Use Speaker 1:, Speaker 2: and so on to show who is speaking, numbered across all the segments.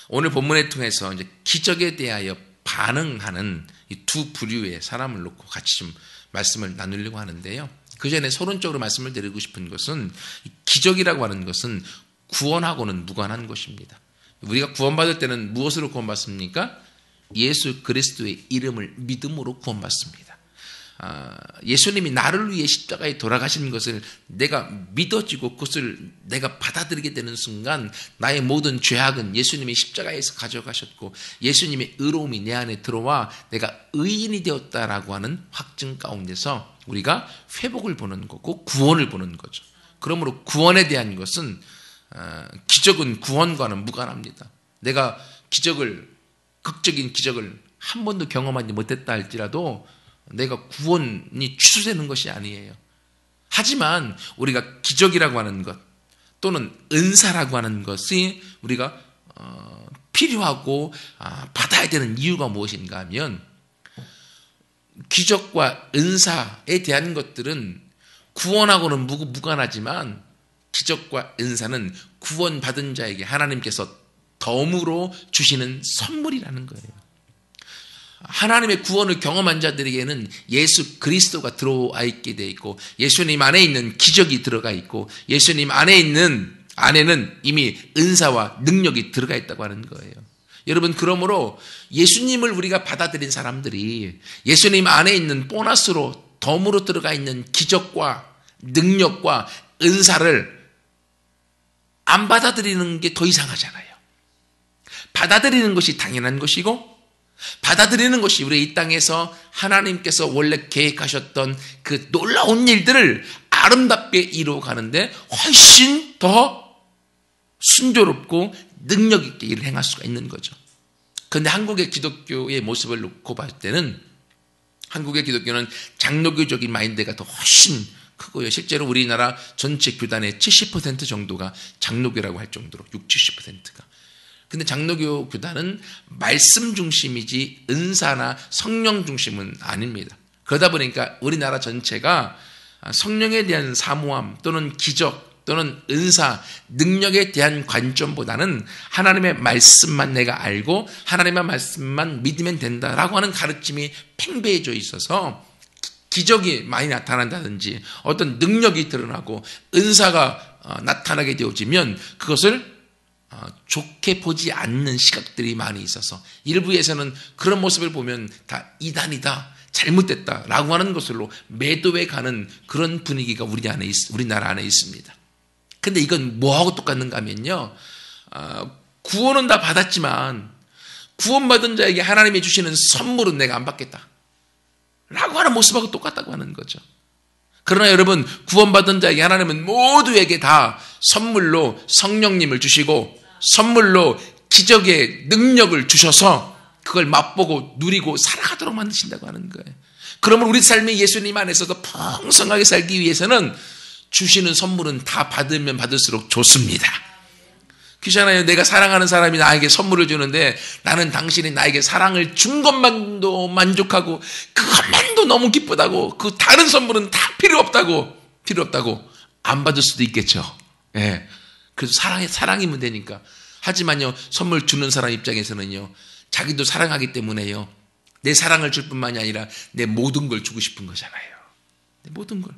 Speaker 1: 오늘 본문을 통해서 이제 기적에 대하여 반응하는 이 두 부류의 사람을 놓고 같이 좀 말씀을 나누려고 하는데요. 그 전에 서론적으로 말씀을 드리고 싶은 것은 기적이라고 하는 것은 구원하고는 무관한 것입니다. 우리가 구원받을 때는 무엇으로 구원받습니까? 예수 그리스도의 이름을 믿음으로 구원받습니다. 예수님이 나를 위해 십자가에 돌아가신 것을 내가 믿어지고 그것을 내가 받아들이게 되는 순간 나의 모든 죄악은 예수님이 십자가에서 가져가셨고 예수님의 의로움이 내 안에 들어와 내가 의인이 되었다라고 하는 확증 가운데서 우리가 회복을 보는 거고 구원을 보는 거죠. 그러므로 구원에 대한 것은 기적은 구원과는 무관합니다. 내가 극적인 기적을 한 번도 경험하지 못했다 할지라도 내가 구원이 취소되는 것이 아니에요. 하지만 우리가 기적이라고 하는 것 또는 은사라고 하는 것이 우리가 필요하고 받아야 되는 이유가 무엇인가 하면 기적과 은사에 대한 것들은 구원하고는 무관하지만 기적과 은사는 구원받은 자에게 하나님께서 덤으로 주시는 선물이라는 거예요. 하나님의 구원을 경험한 자들에게는 예수 그리스도가 들어와 있게 되어 있고 예수님 안에 있는 기적이 들어가 있고 예수님 안에는 이미 은사와 능력이 들어가 있다고 하는 거예요. 여러분, 그러므로 예수님을 우리가 받아들인 사람들이 예수님 안에 있는 보너스로 덤으로 들어가 있는 기적과 능력과 은사를 안 받아들이는 게 더 이상하잖아요. 받아들이는 것이 당연한 것이고 받아들이는 것이 우리 이 땅에서 하나님께서 원래 계획하셨던 그 놀라운 일들을 아름답게 이루어가는데 훨씬 더 순조롭고 능력 있게 일을 행할 수가 있는 거죠. 그런데 한국의 기독교의 모습을 놓고 봤을 때는 한국의 기독교는 장로교적인 마인드가 더 훨씬 크고요. 실제로 우리나라 전체 교단의 70% 정도가 장로교라고 할 정도로 60, 70%가. 근데 장로교 교단은 말씀 중심이지 은사나 성령 중심은 아닙니다. 그러다 보니까 우리나라 전체가 성령에 대한 사모함 또는 기적 또는 은사, 능력에 대한 관점보다는 하나님의 말씀만 내가 알고 하나님의 말씀만 믿으면 된다라고 하는 가르침이 팽배해져 있어서 기적이 많이 나타난다든지 어떤 능력이 드러나고 은사가 나타나게 되어지면 그것을 좋게 보지 않는 시각들이 많이 있어서 일부에서는 그런 모습을 보면 다 이단이다, 잘못됐다라고 하는 것으로 매도해 가는 그런 분위기가 우리나라 안에 있습니다. 근데 이건 뭐하고 똑같는가 하면요, 구원은 다 받았지만 구원받은 자에게 하나님이 주시는 선물은 내가 안 받겠다 라고 하는 모습하고 똑같다고 하는 거죠. 그러나 여러분, 구원받은 자에게 하나님은 모두에게 다 선물로 성령님을 주시고 선물로 기적의 능력을 주셔서 그걸 맛보고 누리고 살아가도록 만드신다고 하는 거예요. 그러면 우리 삶이 예수님 안에서도 풍성하게 살기 위해서는 주시는 선물은 다 받으면 받을수록 좋습니다. 그렇잖아요. 내가 사랑하는 사람이 나에게 선물을 주는데 나는 당신이 나에게 사랑을 준 것만도 만족하고 그것만도 너무 기쁘다고 그 다른 선물은 다 필요 없다고 안 받을 수도 있겠죠. 예. 그래서 사랑이면 되니까. 하지만요, 선물 주는 사람 입장에서는요, 자기도 사랑하기 때문에요, 내 사랑을 줄 뿐만이 아니라 내 모든 걸 주고 싶은 거잖아요. 내 모든 걸.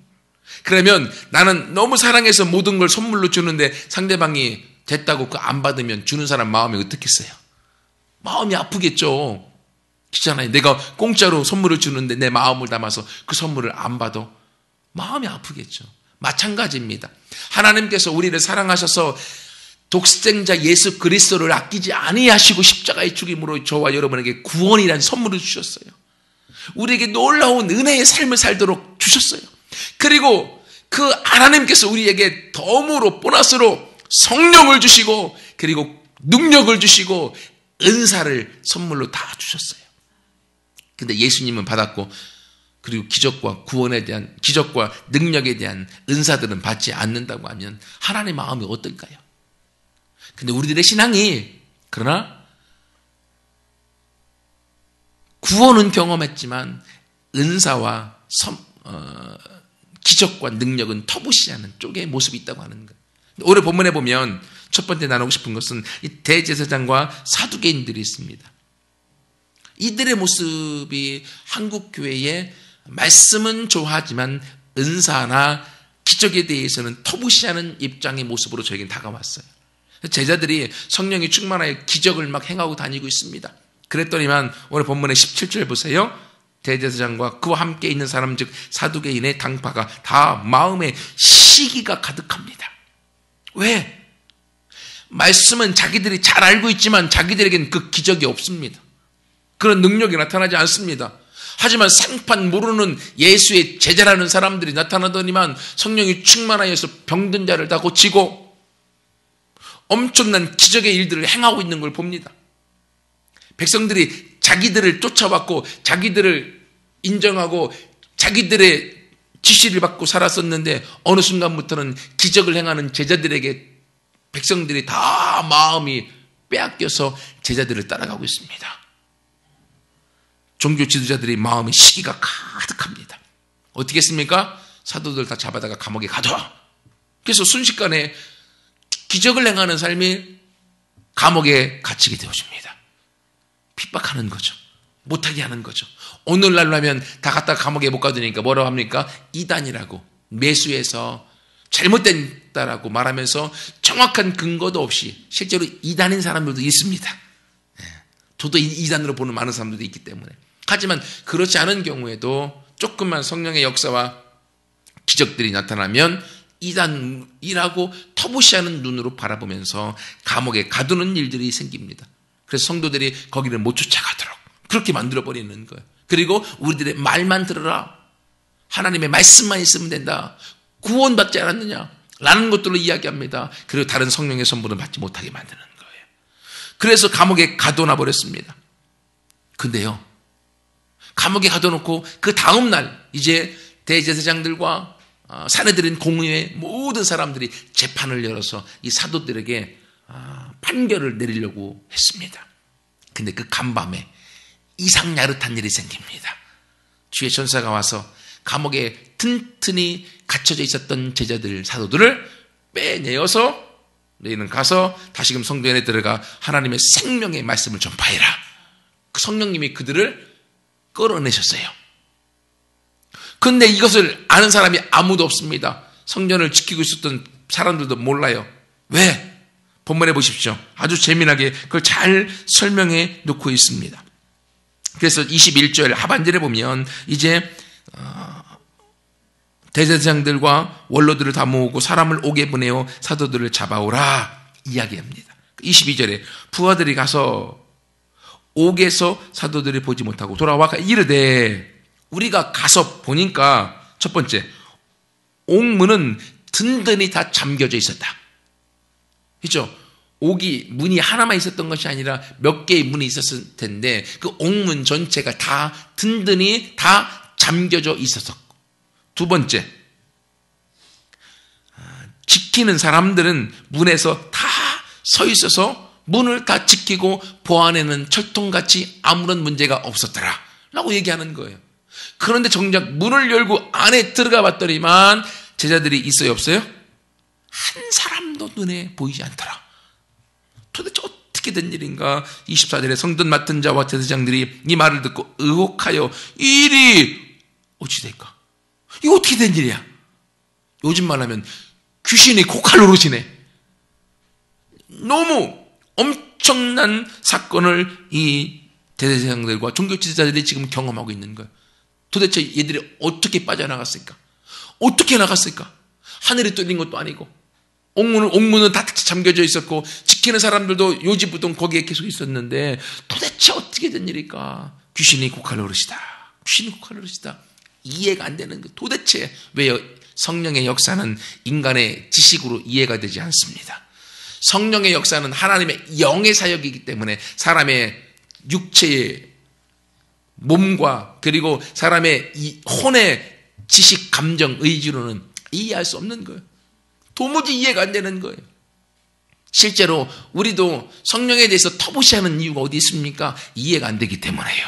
Speaker 1: 그러면 나는 너무 사랑해서 모든 걸 선물로 주는데 상대방이 됐다고 그거 안 받으면 주는 사람 마음이 어떻겠어요? 마음이 아프겠죠. 그렇잖아요. 내가 공짜로 선물을 주는데 내 마음을 담아서 그 선물을 안 받아 마음이 아프겠죠. 마찬가지입니다. 하나님께서 우리를 사랑하셔서 독생자 예수 그리스도를 아끼지 아니하시고 십자가의 죽임으로 저와 여러분에게 구원이라는 선물을 주셨어요. 우리에게 놀라운 은혜의 삶을 살도록 주셨어요. 그리고 그 하나님께서 우리에게 덤으로 보너스로 성령을 주시고 그리고 능력을 주시고 은사를 선물로 다 주셨어요. 근데 예수님은 받았고 그리고 기적과 구원에 대한 기적과 능력에 대한 은사들은 받지 않는다고 하면 하나님의 마음이 어떨까요? 근데 우리들의 신앙이 그러나 구원은 경험했지만 은사와 기적과 능력은 터부시 않은 쪽의 모습이 있다고 하는 거예요. 오늘 본문에 보면 첫 번째 나누고 싶은 것은 이 대제사장과 사두개인들이 있습니다. 이들의 모습이 한국 교회에 말씀은 좋아하지만 은사나 기적에 대해서는 터부시하는 입장의 모습으로 저에겐 다가왔어요. 제자들이 성령이 충만하여 기적을 막 행하고 다니고 있습니다. 그랬더니만 오늘 본문의 17절 보세요. 대제사장과 그와 함께 있는 사람 즉 사두개인의 당파가 다 마음에 시기가 가득합니다. 왜? 말씀은 자기들이 잘 알고 있지만 자기들에겐 그 기적이 없습니다. 그런 능력이 나타나지 않습니다. 하지만 생판 모르는 예수의 제자라는 사람들이 나타나더니만 성령이 충만하여서 병든 자를 다 고치고 엄청난 기적의 일들을 행하고 있는 걸 봅니다. 백성들이 자기들을 쫓아왔고 자기들을 인정하고 자기들의 지시를 받고 살았었는데 어느 순간부터는 기적을 행하는 제자들에게 백성들이 다 마음이 빼앗겨서 제자들을 따라가고 있습니다. 종교 지도자들의 마음의 시기가 가득합니다. 어떻게 했습니까? 사도들 다 잡아다가 감옥에 가둬. 그래서 순식간에 기적을 행하는 삶이 감옥에 갇히게 되어집니다. 핍박하는 거죠. 못하게 하는 거죠. 오늘날로 하면 다 갖다 감옥에 못 가두니까 뭐라고 합니까? 이단이라고 매수해서 잘못됐다라고 말하면서 정확한 근거도 없이 실제로 이단인 사람들도 있습니다. 저도 이단으로 보는 많은 사람들도 있기 때문에. 하지만 그렇지 않은 경우에도 조금만 성령의 역사와 기적들이 나타나면 이단이라고 터부시하는 눈으로 바라보면서 감옥에 가두는 일들이 생깁니다. 그래서 성도들이 거기를 못 쫓아가도록 그렇게 만들어버리는 거예요. 그리고 우리들의 말만 들어라. 하나님의 말씀만 있으면 된다. 구원받지 않았느냐? 라는 것들로 이야기합니다. 그리고 다른 성령의 선물을 받지 못하게 만드는 거예요. 그래서 감옥에 가둬놔 버렸습니다. 근데요, 감옥에 가둬놓고 그 다음날 이제 대제사장들과 사내들인 공의회 모든 사람들이 재판을 열어서 이 사도들에게 판결을 내리려고 했습니다. 근데 그 간밤에 이상야릇한 일이 생깁니다. 주의 천사가 와서 감옥에 튼튼히 갇혀져 있었던 제자들, 사도들을 빼내어서 너희는 가서 다시금 성전에 들어가 하나님의 생명의 말씀을 전파해라. 그 성령님이 그들을 끌어내셨어요. 근데 이것을 아는 사람이 아무도 없습니다. 성전을 지키고 있었던 사람들도 몰라요. 왜? 본문에 보십시오. 아주 재미나게 그걸 잘 설명해 놓고 있습니다. 그래서 21절 하반절에 보면 이제 대제사장들과 원로들을 다 모으고 사람을 옥에 보내어 사도들을 잡아오라 이야기합니다. 22절에 부하들이 가서 옥에서 사도들을 보지 못하고 돌아와 이르되 우리가 가서 보니까 첫 번째 옥문은 든든히 다 잠겨져 있었다. 그렇죠? 옥이 문이 하나만 있었던 것이 아니라 몇 개의 문이 있었을 텐데 그 옥문 전체가 다 든든히 다 잠겨져 있었고 두 번째 지키는 사람들은 문에서 다 서 있어서 문을 다 지키고 보안에는 철통같이 아무런 문제가 없었더라 라고 얘기하는 거예요. 그런데 정작 문을 열고 안에 들어가 봤더니만 제자들이 있어요 없어요? 한 사람도 눈에 보이지 않더라. 도대체 어떻게 된 일인가? 24절에 성전 맡은 자와 제사장들이 이 말을 듣고 의혹하여 이 일이 어찌 될까? 이거 어떻게 된 일이야? 요즘 말하면 귀신이 코칼 노릇이네. 너무 엄청난 사건을 이 대제사장들과 종교 지도자들이 지금 경험하고 있는 거예요. 도대체 얘들이 어떻게 빠져나갔을까? 어떻게 나갔을까? 하늘이 뚫린 것도 아니고 옥문은 다 잠겨져 있었고 지키는 사람들도 요지부동 거기에 계속 있었는데 도대체 어떻게 된 일일까? 귀신이 코칼 노릇이다. 귀신이 코칼 노릇이다. 이해가 안 되는 거. 도대체 왜요? 성령의 역사는 인간의 지식으로 이해가 되지 않습니다. 성령의 역사는 하나님의 영의 사역이기 때문에 사람의 육체의 몸과 그리고 사람의 이 혼의 지식, 감정, 의지로는 이해할 수 없는 거예요. 도무지 이해가 안 되는 거예요. 실제로 우리도 성령에 대해서 터부시하는 이유가 어디 있습니까? 이해가 안 되기 때문에요.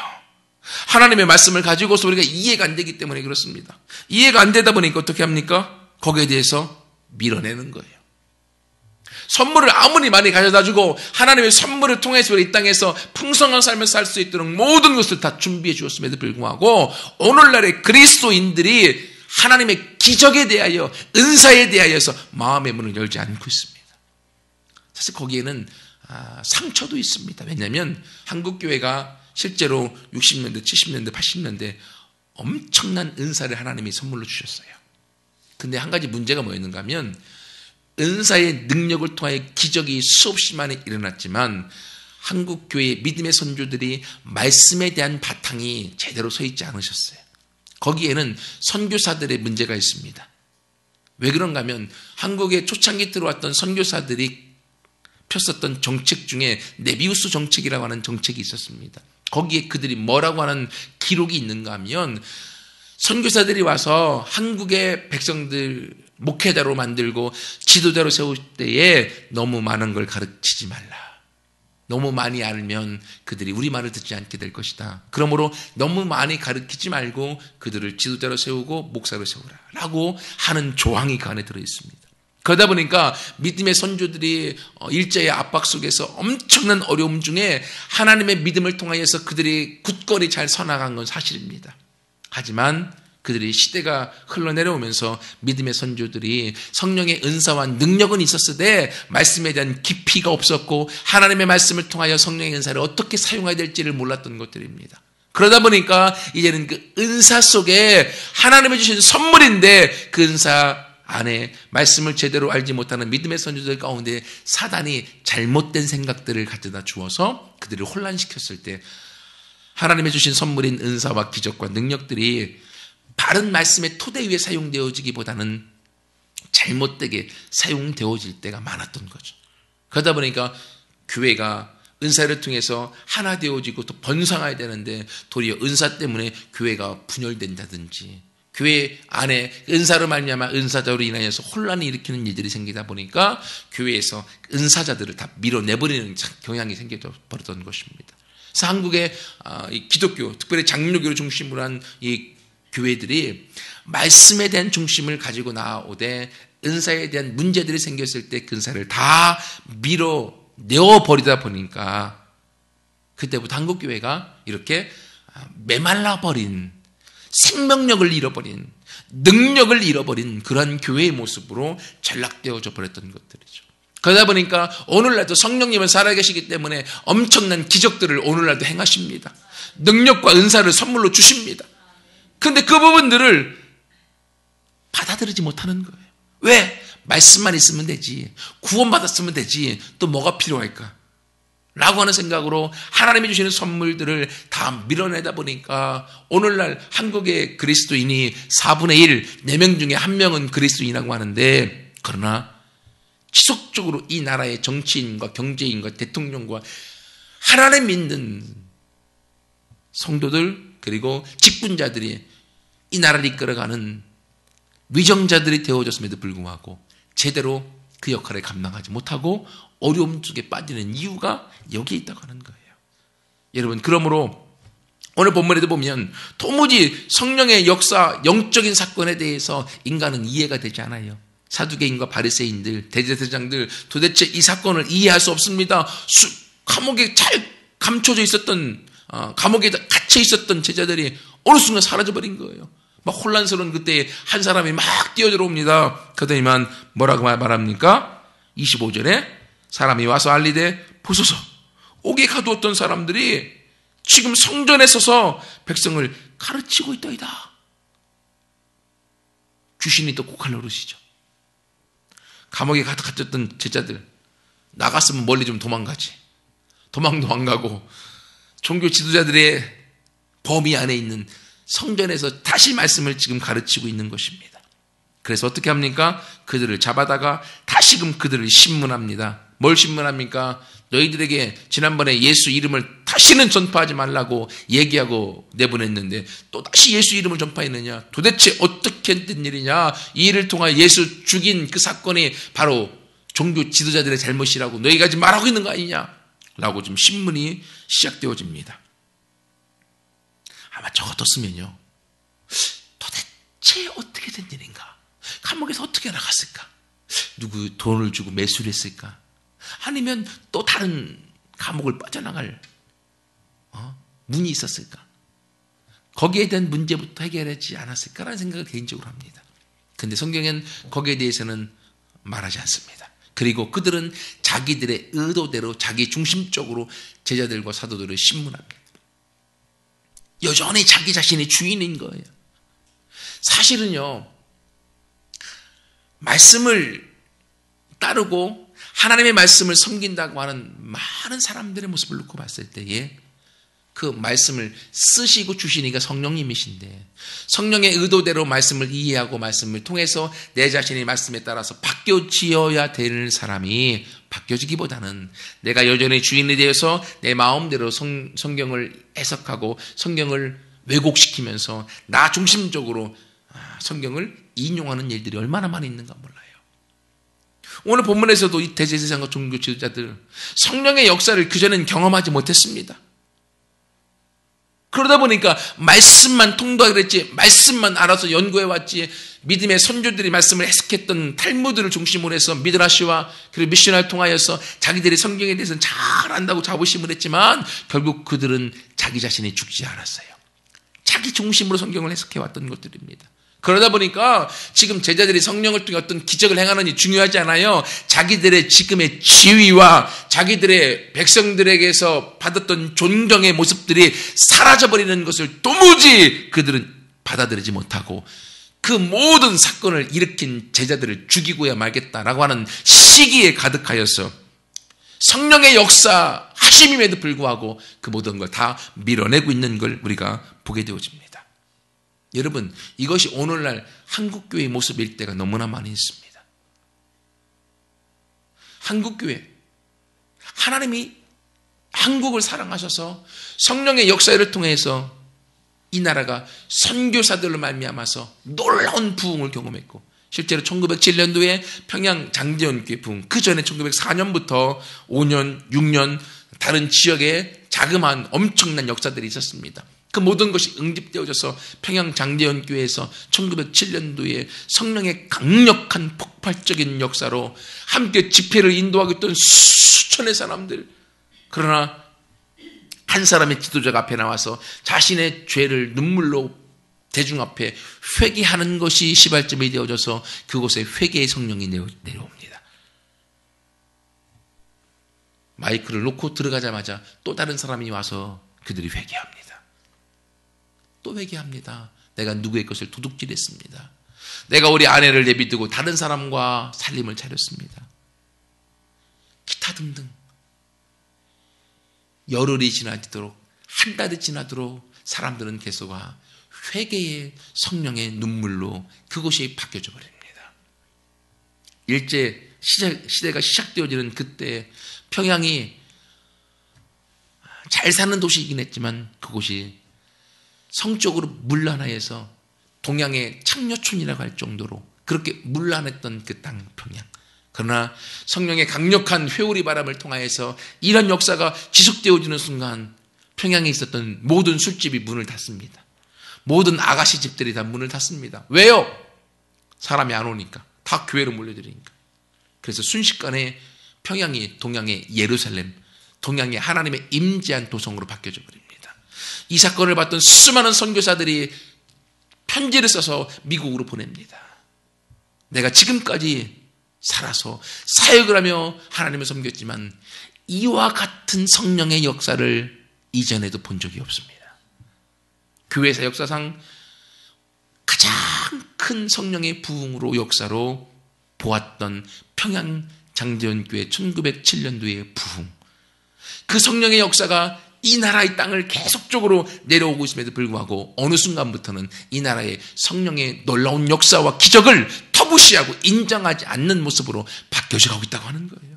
Speaker 1: 하나님의 말씀을 가지고서 우리가 이해가 안 되기 때문에 그렇습니다. 이해가 안 되다 보니까 어떻게 합니까? 거기에 대해서 밀어내는 거예요. 선물을 아무리 많이 가져다주고 하나님의 선물을 통해서 이 땅에서 풍성한 삶을 살 수 있도록 모든 것을 다 준비해 주었음에도 불구하고 오늘날의 그리스도인들이 하나님의 기적에 대하여 은사에 대하여서 마음의 문을 열지 않고 있습니다. 사실 거기에는 상처도 있습니다. 왜냐하면 한국교회가 실제로 60년대, 70년대, 80년대 엄청난 은사를 하나님이 선물로 주셨어요. 근데 한 가지 문제가 뭐였는가 하면 은사의 능력을 통하여 기적이 수없이 많이 일어났지만 한국교회의 믿음의 선조들이 말씀에 대한 바탕이 제대로 서 있지 않으셨어요. 거기에는 선교사들의 문제가 있습니다. 왜 그런가 하면 한국에 초창기 들어왔던 선교사들이 폈었던 정책 중에 네비우스 정책이라고 하는 정책이 있었습니다. 거기에 그들이 뭐라고 하는 기록이 있는가 하면 선교사들이 와서 한국의 백성들 목회자로 만들고 지도자로 세울 때에 너무 많은 걸 가르치지 말라. 너무 많이 알면 그들이 우리 말을 듣지 않게 될 것이다. 그러므로 너무 많이 가르치지 말고 그들을 지도자로 세우고 목사로 세우라 라고 하는 조항이 그 안에 들어있습니다. 그러다 보니까 믿음의 선조들이 일제의 압박 속에서 엄청난 어려움 중에 하나님의 믿음을 통하여서 그들이 굳건히 잘 서나간 건 사실입니다. 하지만 그들이 시대가 흘러내려오면서 믿음의 선조들이 성령의 은사와 능력은 있었으되 말씀에 대한 깊이가 없었고 하나님의 말씀을 통하여 성령의 은사를 어떻게 사용해야 될지를 몰랐던 것들입니다. 그러다 보니까 이제는 그 은사 속에 하나님이 주신 선물인데 그 은사 안에 말씀을 제대로 알지 못하는 믿음의 선조들 가운데 사단이 잘못된 생각들을 가져다 주어서 그들을 혼란시켰을 때 하나님이 주신 선물인 은사와 기적과 능력들이 바른 말씀의 토대 위에 사용되어지기보다는 잘못되게 사용되어질 때가 많았던 거죠. 그러다 보니까 교회가 은사를 통해서 하나 되어지고 또 번성해야 되는데 도리어 은사 때문에 교회가 분열된다든지 교회 안에 은사로 말미암아 은사자로 인하여서 혼란을 일으키는 일들이 생기다 보니까 교회에서 은사자들을 다 밀어내버리는 경향이 생겨버렸던 것입니다. 그래서 한국의 기독교, 특별히 장로교를 중심으로 한 이 교회들이 말씀에 대한 중심을 가지고 나오되 은사에 대한 문제들이 생겼을 때 그 은사를 다 밀어내어버리다 보니까 그때부터 한국교회가 이렇게 메말라버린 생명력을 잃어버린 능력을 잃어버린 그런 교회의 모습으로 전락되어져 버렸던 것들이죠. 그러다 보니까 오늘날도 성령님은 살아계시기 때문에 엄청난 기적들을 오늘날도 행하십니다. 능력과 은사를 선물로 주십니다. 그런데 그 부분들을 받아들이지 못하는 거예요. 왜? 말씀만 있으면 되지. 구원받았으면 되지. 또 뭐가 필요할까? 라고 하는 생각으로 하나님이 주시는 선물들을 다 밀어내다 보니까 오늘날 한국의 그리스도인이 4분의 1, 4명 중에 1명은 그리스도인이라고 하는데 그러나 지속적으로 이 나라의 정치인과 경제인과 대통령과 하나님 믿는 성도들 그리고 직분자들이 이 나라를 이끌어가는 위정자들이 되어졌음에도 불구하고 제대로 그 역할을 감당하지 못하고 어려움 속에 빠지는 이유가 여기에 있다고 하는 거예요. 여러분, 그러므로 오늘 본문에도 보면 도무지 성령의 역사, 영적인 사건에 대해서 인간은 이해가 되지 않아요. 사두개인과 바리새인들, 대제사장들 도대체 이 사건을 이해할 수 없습니다. 감옥에 잘 감춰져 있었던 감옥에 갇혀 있었던 제자들이 어느 순간 사라져버린 거예요. 막 혼란스러운 그때에 한 사람이 막 뛰어들어옵니다. 그러더니만 뭐라고 말합니까? 25절에 사람이 와서 알리되 보소서 옥에 가두었던 사람들이 지금 성전에 서서 백성을 가르치고 있다이다. 귀신이 또 곡할 노릇이죠. 감옥에 갇혔던 제자들 나갔으면 멀리 좀 도망가지. 도망도 안 가고 종교 지도자들의 범위 안에 있는 성전에서 다시 말씀을 지금 가르치고 있는 것입니다. 그래서 어떻게 합니까? 그들을 잡아다가 다시금 그들을 신문합니다. 뭘 신문합니까? 너희들에게 지난번에 예수 이름을 다시는 전파하지 말라고 얘기하고 내보냈는데 또 다시 예수 이름을 전파했느냐? 도대체 어떻게 된 일이냐? 이 일을 통하여 예수 죽인 그 사건이 바로 종교 지도자들의 잘못이라고 너희가 지금 말하고 있는 거 아니냐? 라고 좀 신문이 시작되어집니다. 아마 적어뒀으면요. 도대체 어떻게 된 일인가? 감옥에서 어떻게 나갔을까? 누구 돈을 주고 매수를 했을까? 아니면 또 다른 감옥을 빠져나갈 문이 있었을까? 거기에 대한 문제부터 해결하지 않았을까라는 생각을 개인적으로 합니다. 그런데 성경엔 거기에 대해서는 말하지 않습니다. 그리고 그들은 자기들의 의도대로 자기 중심적으로 제자들과 사도들을 신문합니다. 여전히 자기 자신이 주인인 거예요. 사실은요, 말씀을 따르고 하나님의 말씀을 섬긴다고 하는 많은 사람들의 모습을 놓고 봤을 때에 그 말씀을 쓰시고 주시니까 성령님이신데 성령의 의도대로 말씀을 이해하고 말씀을 통해서 내 자신의 말씀에 따라서 바뀌어지어야 되는 사람이 바뀌어지기보다는 내가 여전히 주인이 되어서 내 마음대로 성경을 해석하고 성경을 왜곡시키면서 나 중심적으로 성경을 인용하는 일들이 얼마나 많이 있는가 몰라요. 오늘 본문에서도 이 대제사장과 종교 지도자들 성령의 역사를 그전엔 경험하지 못했습니다. 그러다 보니까 말씀만 통독하기로 했지, 말씀만 알아서 연구해왔지, 믿음의 선조들이 말씀을 해석했던 탈무드를 중심으로 해서 미드라시와 그리고 미션을 통하여서 자기들이 성경에 대해서는 잘 안다고 자부심을 했지만 결국 그들은 자기 자신이 죽지 않았어요. 자기 중심으로 성경을 해석해왔던 것들입니다. 그러다 보니까 지금 제자들이 성령을 통해 어떤 기적을 행하느니 중요하지 않아요. 자기들의 지금의 지위와 자기들의 백성들에게서 받았던 존경의 모습들이 사라져버리는 것을 도무지 그들은 받아들이지 못하고 그 모든 사건을 일으킨 제자들을 죽이고야 말겠다라고 하는 시기에 가득하여서 성령의 역사 하심임에도 불구하고 그 모든 걸 다 밀어내고 있는 걸 우리가 보게 되어집니다. 여러분, 이것이 오늘날 한국교회의 모습일 때가 너무나 많이 있습니다. 한국교회, 하나님이 한국을 사랑하셔서 성령의 역사를 통해서 이 나라가 선교사들로 말미암아서 놀라운 부흥을 경험했고 실제로 1907년도에 평양 장제원교회 부흥, 그 전에 1904년부터 5년, 6년 다른 지역에 자그마한 엄청난 역사들이 있었습니다. 그 모든 것이 응집되어져서 평양 장제원교회에서 1907년도에 성령의 강력한 폭발적인 역사로 함께 집회를 인도하고 있던 수천의 사람들, 그러나 한 사람의 지도자가 앞에 나와서 자신의 죄를 눈물로 대중 앞에 회개하는 것이 시발점이 되어져서 그곳에 회개의 성령이 내려옵니다. 마이크를 놓고 들어가자마자 또 다른 사람이 와서 그들이 회개합니다. 또 회개합니다. 내가 누구의 것을 도둑질했습니다. 내가 우리 아내를 내비두고 다른 사람과 살림을 차렸습니다. 기타 등등. 열흘이 지나도록, 한 달이 지나도록 사람들은 계속 회개의 성령의 눈물로 그곳이 바뀌어져 버립니다. 일제 시대가 시작되어지는 그때 평양이 잘 사는 도시이긴 했지만 그곳이 성적으로 문란하여서 동양의 창녀촌이라고 할 정도로 그렇게 문란했던 그 땅 평양. 그러나 성령의 강력한 회오리 바람을 통하여서 이런 역사가 지속되어지는 순간 평양에 있었던 모든 술집이 문을 닫습니다. 모든 아가씨 집들이 다 문을 닫습니다. 왜요? 사람이 안 오니까. 다 교회로 몰려들으니까. 그래서 순식간에 평양이 동양의 예루살렘, 동양의 하나님의 임재한 도성으로 바뀌어져 버립니다. 이 사건을 봤던 수많은 선교사들이 편지를 써서 미국으로 보냅니다. 내가 지금까지 살아서 사역을 하며 하나님을 섬겼지만 이와 같은 성령의 역사를 이전에도 본 적이 없습니다. 교회사 역사상 가장 큰 성령의 부흥으로 역사로 보았던 평양 장제원교회 1907년도의 부흥. 그 성령의 역사가 이 나라의 땅을 계속적으로 내려오고 있음에도 불구하고 어느 순간부터는 이 나라의 성령의 놀라운 역사와 기적을 터부시하고 인정하지 않는 모습으로 바뀌어져 가고 있다고 하는 거예요.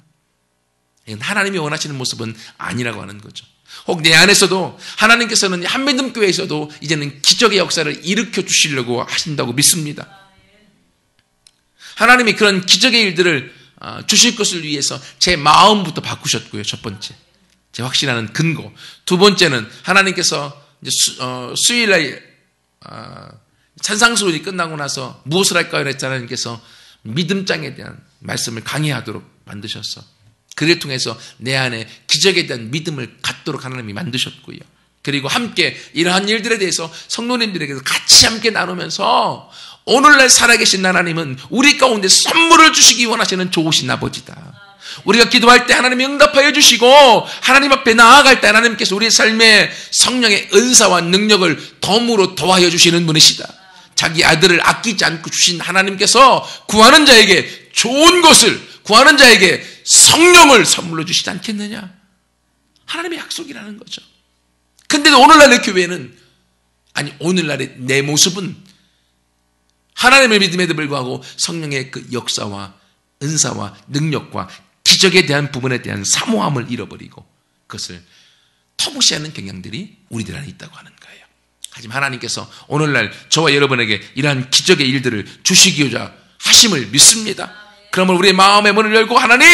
Speaker 1: 이건 하나님이 원하시는 모습은 아니라고 하는 거죠. 혹 내 안에서도 하나님께서는 한민덤교회에서도 이제는 기적의 역사를 일으켜 주시려고 하신다고 믿습니다. 하나님이 그런 기적의 일들을 주실 것을 위해서 제 마음부터 바꾸셨고요. 첫 번째. 제 확신하는 근거. 두 번째는 하나님께서 이제 수요일날 산상수훈이 끝나고 나서 무엇을 할까요? 했잖아요. 하나님께서 믿음장에 대한 말씀을 강해하도록 만드셔서 그를 통해서 내 안에 기적에 대한 믿음을 갖도록 하나님이 만드셨고요. 그리고 함께 이러한 일들에 대해서 성도님들에게도 같이 함께 나누면서 오늘날 살아계신 하나님은 우리 가운데 선물을 주시기 원하시는 좋으신 아버지다. 우리가 기도할 때 하나님이 응답하여 주시고 하나님 앞에 나아갈 때 하나님께서 우리의 삶에 성령의 은사와 능력을 덤으로 더하여 주시는 분이시다. 자기 아들을 아끼지 않고 주신 하나님께서 구하는 자에게 좋은 것을, 구하는 자에게 성령을 선물로 주시지 않겠느냐. 하나님의 약속이라는 거죠. 근데도 오늘날의 교회는, 아니 오늘날의 내 모습은 하나님의 믿음에도 불구하고 성령의 그 역사와 은사와 능력과 기적에 대한 부분에 대한 사모함을 잃어버리고 그것을 터무시하는 경향들이 우리들 안에 있다고 하는 거예요. 하지만 하나님께서 오늘날 저와 여러분에게 이러한 기적의 일들을 주시기자 하심을 믿습니다. 그러면 우리의 마음의 문을 열고 하나님!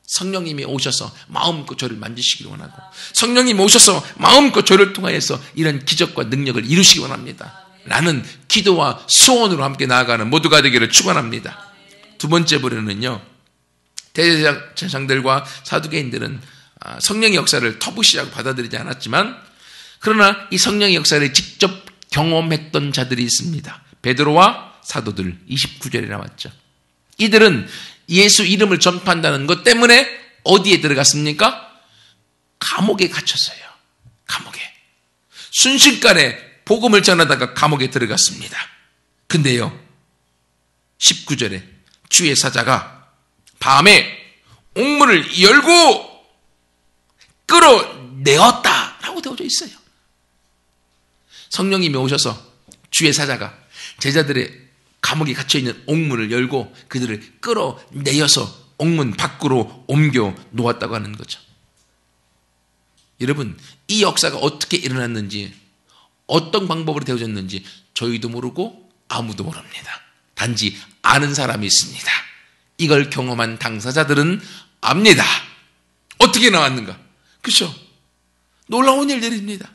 Speaker 1: 성령님이 오셔서 마음껏 저를 만지시기를 원하고 성령님이 오셔서 마음껏 저를 통하여서 이런 기적과 능력을 이루시기 원합니다. 라는 기도와 소원으로 함께 나아가는 모두가 되기를 축원합니다. 두 번째 부류는요. 대제사장들과 사두개인들은 성령의 역사를 터부시하고 받아들이지 않았지만 그러나 이 성령의 역사를 직접 경험했던 자들이 있습니다. 베드로와 사도들 29절에 나왔죠. 이들은 예수 이름을 전파한다는 것 때문에 어디에 들어갔습니까? 감옥에 갇혔어요. 감옥에. 순식간에 복음을 전하다가 감옥에 들어갔습니다. 근데요. 19절에 주의 사자가 밤에 옥문을 열고 끌어내었다 라고 되어져 있어요. 성령님이 오셔서 주의 사자가 제자들의 감옥에 갇혀있는 옥문을 열고 그들을 끌어내어서 옥문 밖으로 옮겨 놓았다고 하는 거죠. 여러분, 이 역사가 어떻게 일어났는지 어떤 방법으로 되어졌는지 저희도 모르고 아무도 모릅니다. 단지 아는 사람이 있습니다. 이걸 경험한 당사자들은 압니다. 어떻게 나왔는가? 그렇죠? 놀라운 일들입니다.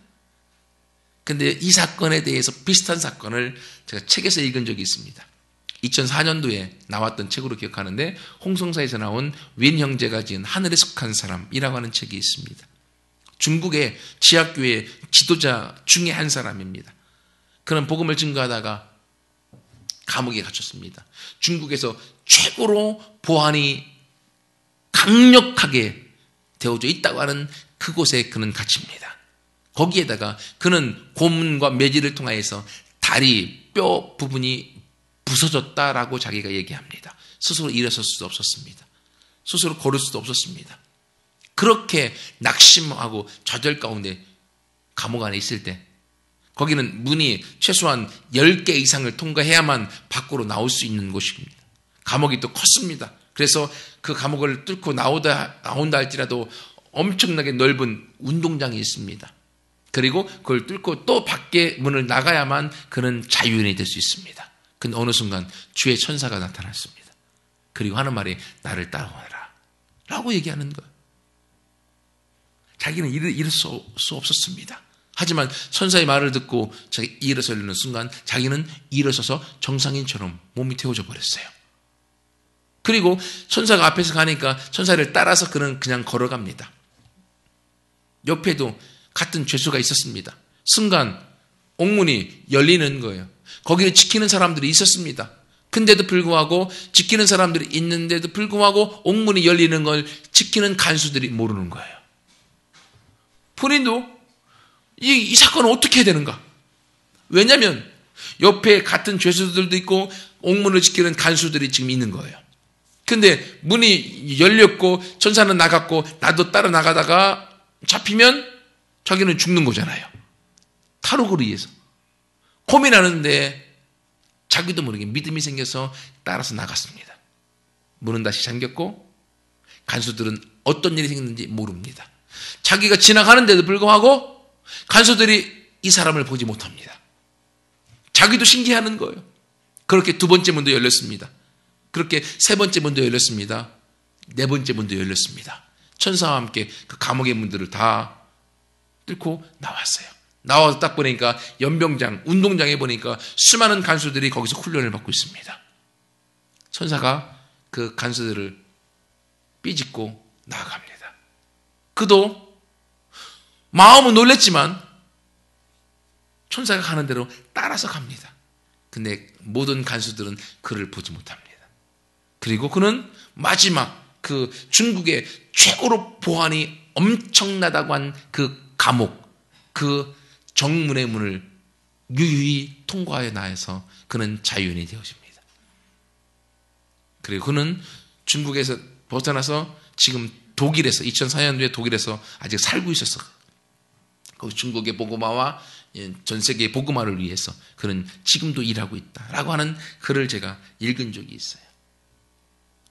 Speaker 1: 근데 이 사건에 대해서 비슷한 사건을 제가 책에서 읽은 적이 있습니다. 2004년도에 나왔던 책으로 기억하는데 홍성사에서 나온 윈 형제가 지은 하늘에 속한 사람이라고 하는 책이 있습니다. 중국의 지하교회 지도자 중에 한 사람입니다. 그는 복음을 증거하다가 감옥에 갇혔습니다. 중국에서 최고로 보안이 강력하게 되어져 있다고 하는 그곳에 그는 갇힙니다. 거기에다가 그는 고문과 매질을 통하여서 다리, 뼈 부분이 부서졌다라고 자기가 얘기합니다. 스스로 일어설 수도 없었습니다. 스스로 걸을 수도 없었습니다. 그렇게 낙심하고 좌절 가운데 감옥 안에 있을 때 거기는 문이 최소한 10개 이상을 통과해야만 밖으로 나올 수 있는 곳입니다. 감옥이 또 컸습니다. 그래서 그 감옥을 뚫고 나온다 할지라도 엄청나게 넓은 운동장이 있습니다. 그리고 그걸 뚫고 또 밖에 문을 나가야만 그는 자유인이 될 수 있습니다. 근데 어느 순간 주의 천사가 나타났습니다. 그리고 하는 말이 나를 따라오라 라고 얘기하는 거예요. 자기는 일을 수 없었습니다. 하지만 천사의 말을 듣고 자기 일어서려는 순간 자기는 일어서서 정상인처럼 몸이 태워져 버렸어요. 그리고 천사가 앞에서 가니까 천사를 따라서 그는 그냥 걸어갑니다. 옆에도 같은 죄수가 있었습니다. 순간 옥문이 열리는 거예요. 거기를 지키는 사람들이 있었습니다. 근데도 불구하고 지키는 사람들이 있는데도 불구하고 옥문이 열리는 걸 지키는 간수들이 모르는 거예요. 본인도 이 사건은 어떻게 해야 되는가? 왜냐하면 옆에 같은 죄수들도 있고 옥문을 지키는 간수들이 지금 있는 거예요. 근데 문이 열렸고 천사는 나갔고 나도 따라 나가다가 잡히면 자기는 죽는 거잖아요. 탈옥을 위해서. 고민하는데 자기도 모르게 믿음이 생겨서 따라서 나갔습니다. 문은 다시 잠겼고 간수들은 어떤 일이 생겼는지 모릅니다. 자기가 지나가는데도 불구하고 간수들이 이 사람을 보지 못합니다. 자기도 신기하는 거예요. 그렇게 두 번째 문도 열렸습니다. 그렇게 세 번째 문도 열렸습니다. 네 번째 문도 열렸습니다. 천사와 함께 그 감옥의 문들을 다 뚫고 나왔어요. 나와서 딱 보니까 연병장, 운동장에 보니까 수많은 간수들이 거기서 훈련을 받고 있습니다. 천사가 그 간수들을 삐짓고 나아갑니다. 그도 마음은 놀랬지만 천사가 가는 대로 따라서 갑니다. 근데 모든 간수들은 그를 보지 못합니다. 그리고 그는 마지막 그 중국의 최고로 보안이 엄청나다고 한 그 감옥, 그 정문의 문을 유유히 통과하여 나와서 그는 자유인이 되어집니다. 그리고 그는 중국에서 벗어나서 지금 독일에서 2004년도에 독일에서 아직 살고 있었어. 그 중국의 복음화와 전 세계의 복음화를 위해서 그는 지금도 일하고 있다라고 하는 글을 제가 읽은 적이 있어요.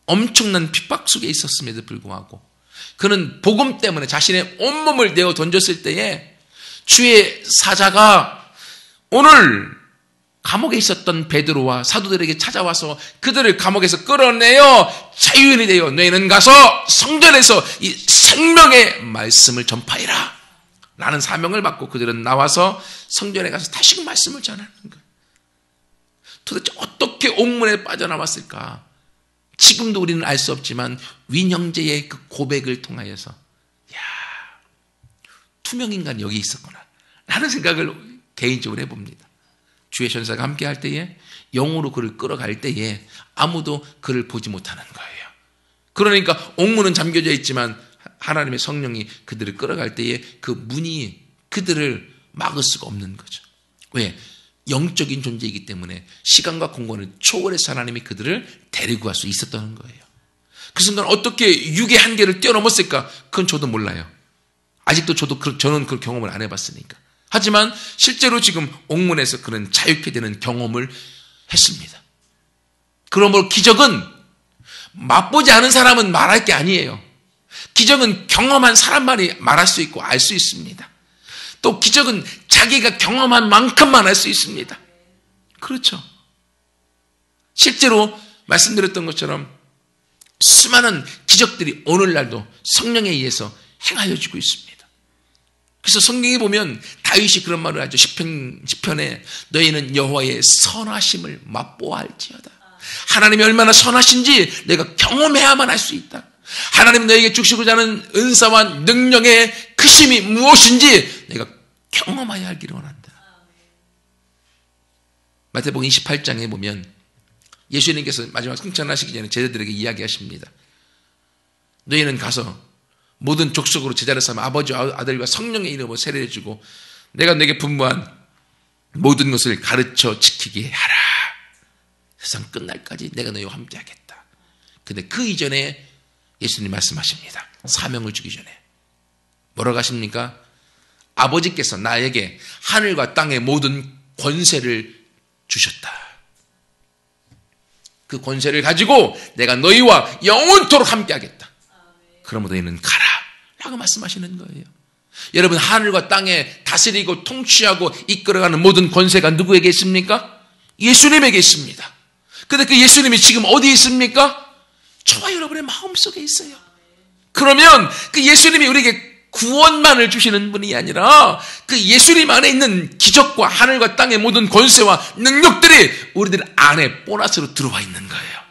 Speaker 1: 엄청난 핍박 속에 있었음에도 불구하고 그는 복음 때문에 자신의 온몸을 내어 던졌을 때에 주의 사자가 오늘 감옥에 있었던 베드로와 사도들에게 찾아와서 그들을 감옥에서 끌어내어 자유인이 되어 너희는 가서 성전에서 이 생명의 말씀을 전파해라 라는 사명을 받고 그들은 나와서 성전에 가서 다시금 말씀을 전하는 거예요. 도대체 어떻게 옥문에 빠져나왔을까? 지금도 우리는 알 수 없지만 윈 형제의 그 고백을 통하여서 야, 투명인간 여기 있었구나 라는 생각을 개인적으로 해봅니다. 주의 천사가 함께 할 때에 영으로 그를 끌어갈 때에 아무도 그를 보지 못하는 거예요. 그러니까 옥문은 잠겨져 있지만 하나님의 성령이 그들을 끌어갈 때에 그 문이 그들을 막을 수가 없는 거죠. 왜? 영적인 존재이기 때문에 시간과 공간을 초월해서 하나님이 그들을 데리고 갈 수 있었다는 거예요. 그 순간 어떻게 육의 한계를 뛰어넘었을까? 그건 저도 몰라요. 아직도 저는 그 경험을 안 해봤으니까. 하지만 실제로 지금 옥문에서 그는 자유케 되는 경험을 했습니다. 그러므로 기적은 맛보지 않은 사람은 말할 게 아니에요. 기적은 경험한 사람만이 말할 수 있고 알 수 있습니다. 또 기적은 자기가 경험한 만큼만 할 수 있습니다. 그렇죠. 실제로 말씀드렸던 것처럼 수많은 기적들이 오늘날도 성령에 의해서 행하여지고 있습니다. 그래서 성경에 보면 다윗이 그런 말을 하죠. 시편에 너희는 여호와의 선하심을 맛보아할지어다. 하나님이 얼마나 선하신지 내가 경험해야만 할 수 있다. 하나님 너에게 주시고자 하는 은사와 능력의 크심이 무엇인지 내가 경험하여 알기를 원한다. 마태복음 28장에 보면 예수님께서 마지막 승천하시기 전에 제자들에게 이야기하십니다. 너희는 가서 모든 족속으로 제자를 삼아 아버지와 아들과 성령의 이름으로 세례를 주고 내가 너에게 분부한 모든 것을 가르쳐 지키게 하라. 세상 끝날까지 내가 너희와 함께 하겠다. 근데 그 이전에 예수님 말씀하십니다. 사명을 주기 전에. 뭐라고 하십니까? 아버지께서 나에게 하늘과 땅의 모든 권세를 주셨다. 그 권세를 가지고 내가 너희와 영원토록 함께 하겠다. 그러므로 너희는 가라. 라고 말씀하시는 거예요. 여러분, 하늘과 땅에 다스리고 통치하고 이끌어가는 모든 권세가 누구에게 있습니까? 예수님에게 있습니다. 근데 그 예수님이 지금 어디에 있습니까? 저와 여러분의 마음속에 있어요. 그러면 그 예수님이 우리에게 구원만을 주시는 분이 아니라 그 예수님 안에 있는 기적과 하늘과 땅의 모든 권세와 능력들이 우리들 안에 보너스로 들어와 있는 거예요.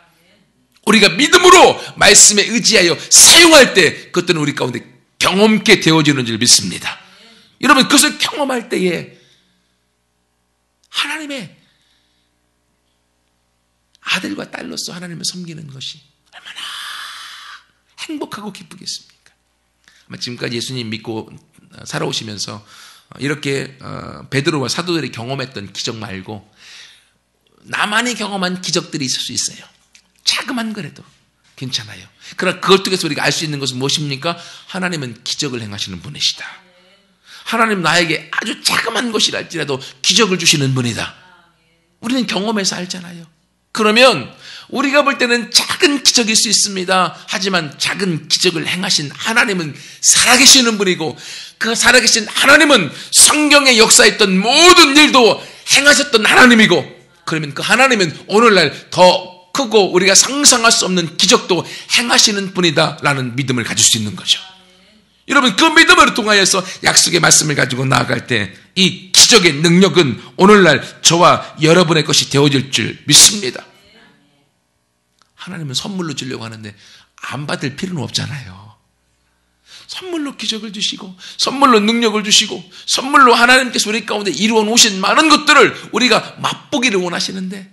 Speaker 1: 우리가 믿음으로 말씀에 의지하여 사용할 때 그것들은 우리 가운데 경험케 되어지는 줄 믿습니다. 여러분, 그것을 경험할 때에 하나님의 아들과 딸로서 하나님을 섬기는 것이 얼마나 행복하고 기쁘겠습니까? 아마 지금까지 예수님 믿고 살아오시면서 이렇게 베드로와 사도들이 경험했던 기적 말고 나만이 경험한 기적들이 있을 수 있어요. 자그만 거라도 괜찮아요. 그러나 그걸 통해서 우리가 알 수 있는 것은 무엇입니까? 하나님은 기적을 행하시는 분이시다. 하나님 나에게 아주 자그만 것이랄지라도 기적을 주시는 분이다. 우리는 경험해서 알잖아요. 그러면 우리가 볼 때는 작은 기적일 수 있습니다. 하지만 작은 기적을 행하신 하나님은 살아계시는 분이고 그 살아계신 하나님은 성경에 역사했던 모든 일도 행하셨던 하나님이고 그러면 그 하나님은 오늘날 더 크고 우리가 상상할 수 없는 기적도 행하시는 분이다라는 믿음을 가질 수 있는 거죠. 여러분, 그 믿음을 통하여서 약속의 말씀을 가지고 나아갈 때 이 기적의 능력은 오늘날 저와 여러분의 것이 되어질 줄 믿습니다. 하나님은 선물로 주려고 하는데 안 받을 필요는 없잖아요. 선물로 기적을 주시고 선물로 능력을 주시고 선물로 하나님께서 우리 가운데 이루어 놓으신 많은 것들을 우리가 맛보기를 원하시는데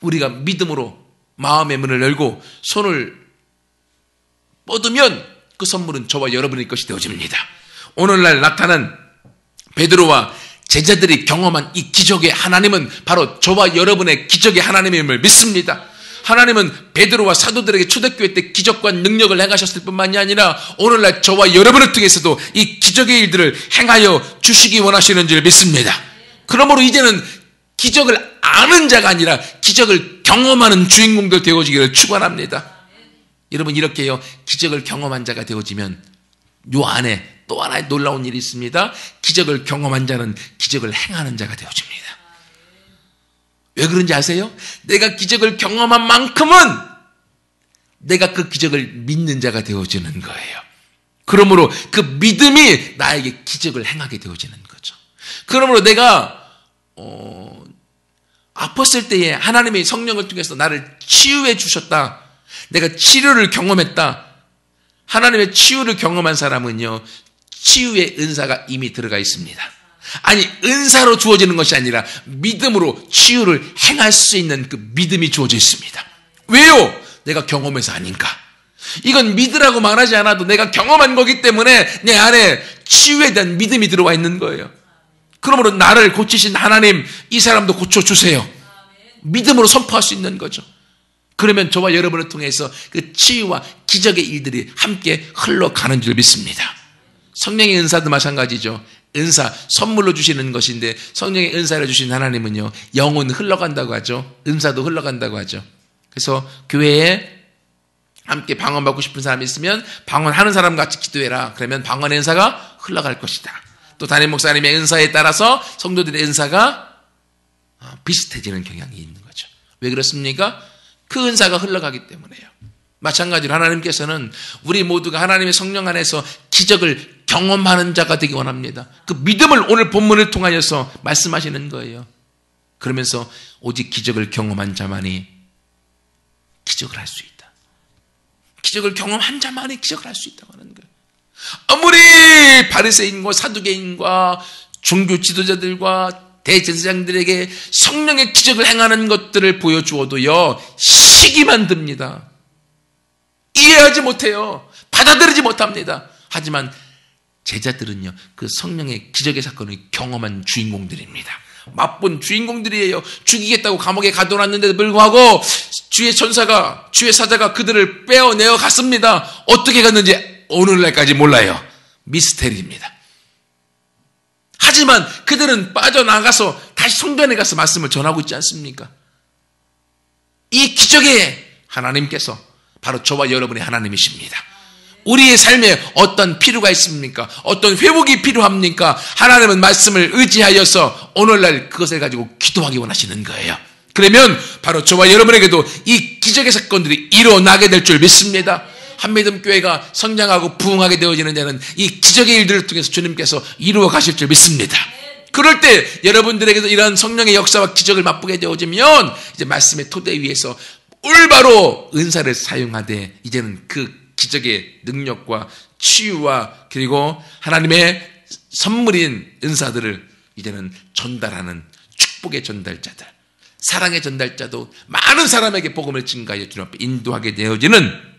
Speaker 1: 우리가 믿음으로 마음의 문을 열고 손을 뻗으면 그 선물은 저와 여러분의 것이 되어집니다. 오늘날 나타난 베드로와 제자들이 경험한 이 기적의 하나님은 바로 저와 여러분의 기적의 하나님임을 믿습니다. 하나님은 베드로와 사도들에게 초대교회 때 기적과 능력을 행하셨을 뿐만이 아니라 오늘날 저와 여러분을 통해서도 이 기적의 일들을 행하여 주시기 원하시는 줄 믿습니다. 그러므로 이제는 기적을 아는 자가 아니라 기적을 경험하는 주인공들 되어지기를 축원합니다. 여러분 이렇게요 기적을 경험한 자가 되어지면 요 안에 또 하나의 놀라운 일이 있습니다. 기적을 경험한 자는 기적을 행하는 자가 되어집니다. 왜 그런지 아세요? 내가 기적을 경험한 만큼은 내가 그 기적을 믿는 자가 되어지는 거예요. 그러므로 그 믿음이 나에게 기적을 행하게 되어지는 거죠. 그러므로 내가 아팠을 때에 하나님의 성령을 통해서 나를 치유해 주셨다. 내가 치료를 경험했다. 하나님의 치유를 경험한 사람은요 치유의 은사가 이미 들어가 있습니다. 아니 은사로 주어지는 것이 아니라 믿음으로 치유를 행할 수 있는 그 믿음이 주어져 있습니다. 왜요? 내가 경험해서 아닌가? 이건 믿으라고 말하지 않아도 내가 경험한 거기 때문에 내 안에 치유에 대한 믿음이 들어와 있는 거예요. 그러므로 나를 고치신 하나님 이 사람도 고쳐주세요. 믿음으로 선포할 수 있는 거죠. 그러면 저와 여러분을 통해서 그 치유와 기적의 일들이 함께 흘러가는 줄 믿습니다. 성령의 은사도 마찬가지죠. 은사, 선물로 주시는 것인데 성령의 은사를 주신 하나님은요 영은 흘러간다고 하죠. 은사도 흘러간다고 하죠. 그래서 교회에 함께 방언받고 싶은 사람이 있으면 방언하는 사람 같이 기도해라. 그러면 방언의 은사가 흘러갈 것이다. 또 담임 목사님의 은사에 따라서 성도들의 은사가 비슷해지는 경향이 있는 거죠. 왜 그렇습니까? 그 은사가 흘러가기 때문에요. 마찬가지로 하나님께서는 우리 모두가 하나님의 성령 안에서 기적을 경험하는 자가 되기 원합니다. 그 믿음을 오늘 본문을 통하여서 말씀하시는 거예요. 그러면서 오직 기적을 경험한 자만이 기적을 할 수 있다. 기적을 경험한 자만이 기적을 할 수 있다고 하는 거예요. 아무리 바리새인과 사두개인과 종교 지도자들과 대제사장들에게 성령의 기적을 행하는 것들을 보여주어도요 시기만 듭니다. 이해하지 못해요. 받아들이지 못합니다. 하지만 제자들은요 그 성령의 기적의 사건을 경험한 주인공들입니다. 맛본 주인공들이에요. 죽이겠다고 감옥에 가둬놨는데도 불구하고 주의 천사가 주의 사자가 그들을 빼어내어 갔습니다. 어떻게 갔는지 오늘날까지 몰라요. 미스테리입니다. 하지만 그들은 빠져나가서 다시 성전에 가서 말씀을 전하고 있지 않습니까? 이 기적의 하나님께서 바로 저와 여러분의 하나님이십니다. 우리의 삶에 어떤 필요가 있습니까? 어떤 회복이 필요합니까? 하나님은 말씀을 의지하여서 오늘날 그것을 가지고 기도하기 원하시는 거예요. 그러면 바로 저와 여러분에게도 이 기적의 사건들이 일어나게 될 줄 믿습니다. 한미듬교회가 성장하고 부흥하게 되어지는 데는 이 기적의 일들을 통해서 주님께서 이루어 가실 줄 믿습니다. 그럴 때 여러분들에게도 이러한 성령의 역사와 기적을 맛보게 되어지면 이제 말씀의 토대 위에서 올바로 은사를 사용하되 이제는 그 기적의 능력과 치유와 그리고 하나님의 선물인 은사들을 이제는 전달하는 축복의 전달자들, 사랑의 전달자도 많은 사람에게 복음을 증가하여 주님 앞에 인도하게 되어지는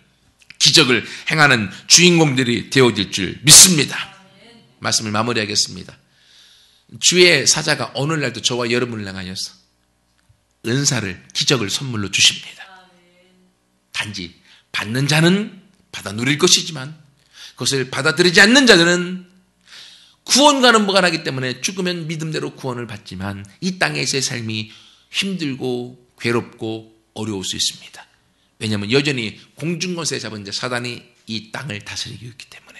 Speaker 1: 기적을 행하는 주인공들이 되어질 줄 믿습니다. 말씀을 마무리하겠습니다. 주의 사자가 오늘날도 저와 여러분을 향하여서 은사를, 기적을 선물로 주십니다. 단지 받는 자는 받아 누릴 것이지만 그것을 받아들이지 않는 자들은 구원과는 무관하기 때문에 죽으면 믿음대로 구원을 받지만 이 땅에서의 삶이 힘들고 괴롭고 어려울 수 있습니다. 왜냐하면 여전히 공중권세 잡은 자 사단이 이 땅을 다스리고 있기 때문에.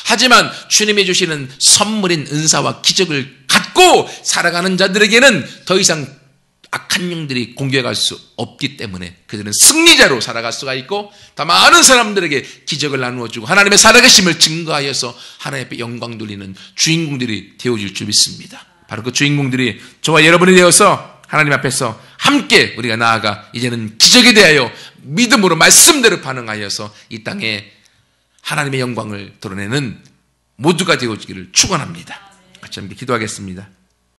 Speaker 1: 하지만 주님이 주시는 선물인 은사와 기적을 갖고 살아가는 자들에게는 더 이상 악한 영들이 공격할 수 없기 때문에 그들은 승리자로 살아갈 수가 있고 더 많은 사람들에게 기적을 나누어주고 하나님의 살아계심을 증거하여서 하나님 앞에 영광 돌리는 주인공들이 되어질 줄 믿습니다. 바로 그 주인공들이 저와 여러분이 되어서 하나님 앞에서 함께 우리가 나아가 이제는 기적에 대하여 믿음으로 말씀대로 반응하여서 이 땅에 하나님의 영광을 드러내는 모두가 되어지기를 축원합니다. 같이 함께 기도하겠습니다.